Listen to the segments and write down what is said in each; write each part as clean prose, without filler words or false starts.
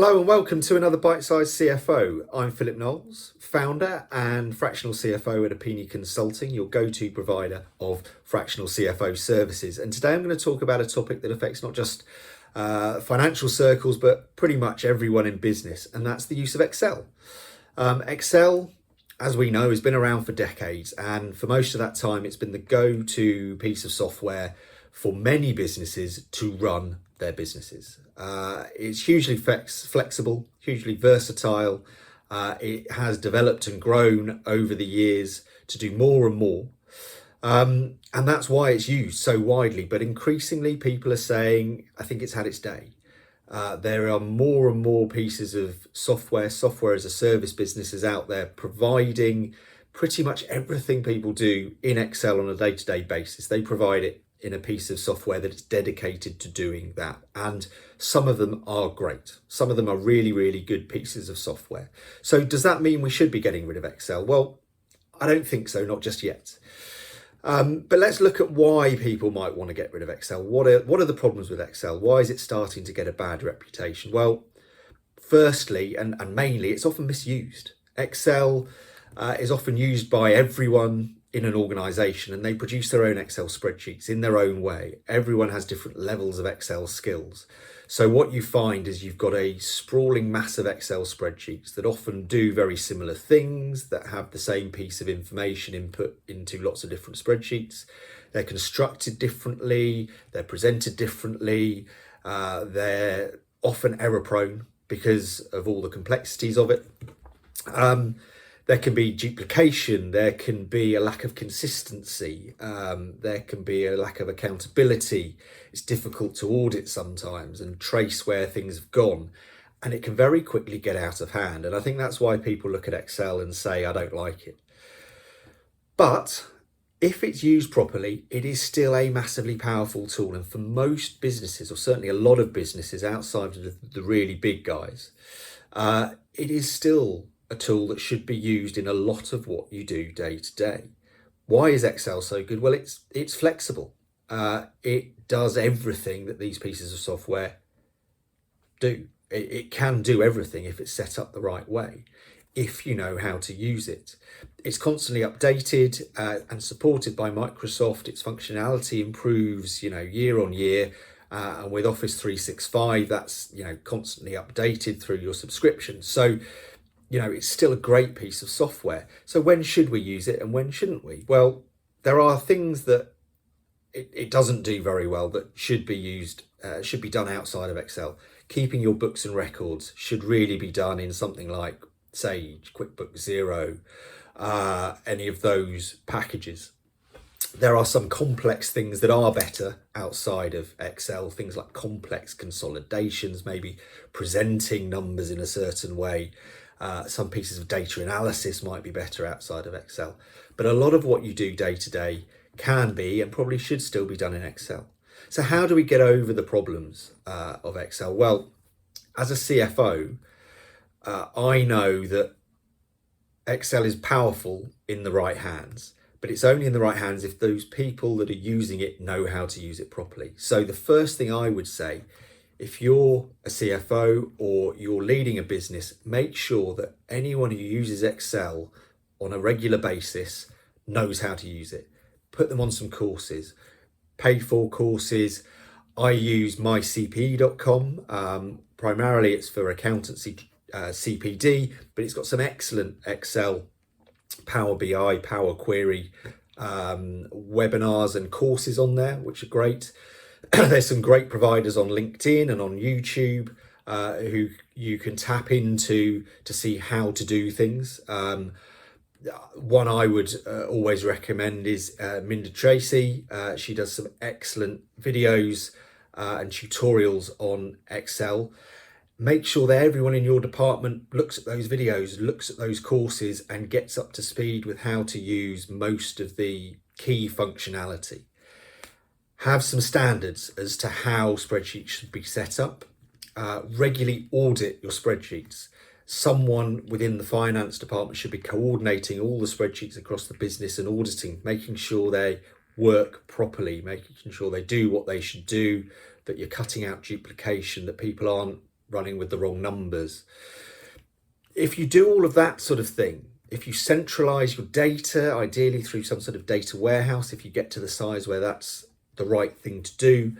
Hello and welcome to another Bitesize CFO. I'm Philip Knowles, founder and fractional CFO at Apini Consulting, your go-to provider of fractional CFO services. And today I'm going to talk about a topic that affects not just financial circles, but pretty much everyone in business, and that's the use of Excel. Excel, as we know, has been around for decades, and for most of that time, it's been the go-to piece of software for many businesses to run their businesses. It's hugely flexible, hugely versatile. It has developed and grown over the years to do more and more. And that's why it's used so widely. But increasingly, people are saying, I think it's had its day. There are more and more pieces of software as a service businesses out there providing pretty much everything people do in Excel on a day-to-day basis. They provide it in a piece of software that is dedicated to doing that. And some of them are great. Some of them are really, really good pieces of software. So does that mean we should be getting rid of Excel? Well, I don't think so, not just yet. But let's look at why people might want to get rid of Excel. What are the problems with Excel? Why is it starting to get a bad reputation? Well, firstly, and mainly, it's often misused. Excel is often used by everyone in an organization, and they produce their own Excel spreadsheets in their own way. Everyone has different levels of Excel skills. So what you find is you've got a sprawling mass of Excel spreadsheets that often do very similar things, that have the same piece of information input into lots of different spreadsheets. They're constructed differently, they're presented differently, they're often error prone because of all the complexities of it. There can be duplication, there can be a lack of consistency, there can be a lack of accountability. It's difficult to audit sometimes and trace where things have gone, and it can very quickly get out of hand. And I think that's why people look at Excel and say, I don't like it. But if it's used properly, it is still a massively powerful tool. And for most businesses, or certainly a lot of businesses outside of the really big guys, it is still a tool that should be used in a lot of what you do day to day. Why is Excel so good? Well, it's flexible. It does everything that these pieces of software do. It can do everything if it's set up the right way, if you know how to use it. It's constantly updated and supported by Microsoft. Its functionality improves, year on year. And with Office 365, that's, constantly updated through your subscription. So, it's still a great piece of software. So when should we use it and when shouldn't we? Well, there are things that it doesn't do very well that should be used, should be done outside of Excel. Keeping your books and records should really be done in something like Sage, QuickBooks Zero, any of those packages. There are some complex things that are better outside of Excel, things like complex consolidations, maybe presenting numbers in a certain way. Some pieces of data analysis might be better outside of Excel. But a lot of what you do day to day can be and probably should still be done in Excel. So how do we get over the problems of Excel? Well, as a CFO, I know that Excel is powerful in the right hands, but it's only in the right hands if those people that are using it know how to use it properly. So the first thing I would say, if you're a CFO or you're leading a business, make sure that anyone who uses Excel on a regular basis knows how to use it. Put them on some courses, pay for courses. I use mycpe.com. Primarily it's for accountancy, CPD, but it's got some excellent Excel, Power BI, Power Query webinars and courses on there, which are great. There's some great providers on LinkedIn and on YouTube who you can tap into to see how to do things. One I would always recommend is Minda Tracy. She does some excellent videos and tutorials on Excel. Make sure that everyone in your department looks at those videos, looks at those courses, and gets up to speed with how to use most of the key functionality. Have some standards as to how spreadsheets should be set up. Regularly audit your spreadsheets. Someone within the finance department should be coordinating all the spreadsheets across the business and auditing, making sure they work properly, making sure they do what they should do, that you're cutting out duplication, that people aren't running with the wrong numbers. If you do all of that sort of thing, if you centralize your data, ideally through some sort of data warehouse, if you get to the size where that's the right thing to do,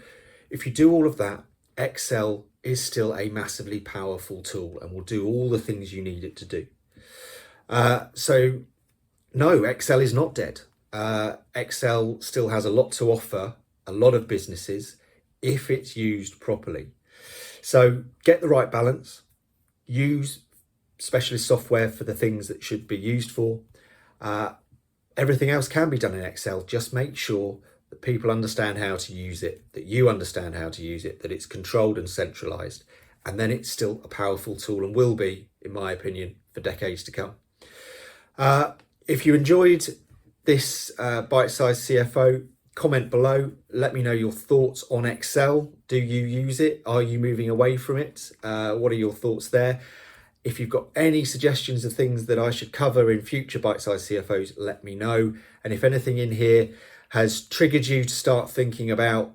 if you do all of that, Excel is still a massively powerful tool and will do all the things you need it to do. So no, Excel is not dead. Excel still has a lot to offer a lot of businesses if it's used properly. So get the right balance, use specialist software for the things that should be used for. Everything else can be done in Excel. Just make sure that people understand how to use it, that you understand how to use it, that it's controlled and centralized, and then it's still a powerful tool and will be, in my opinion, for decades to come. If you enjoyed this Bitesize CFO, comment below. Let me know your thoughts on Excel. Do you use it? Are you moving away from it? What are your thoughts there? If you've got any suggestions of things that I should cover in future Bitesize CFOs, let me know. And if anything in here has triggered you to start thinking about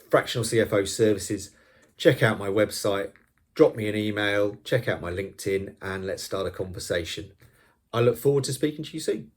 fractional CFO services, check out my website, drop me an email, check out my LinkedIn, and let's start a conversation. I look forward to speaking to you soon.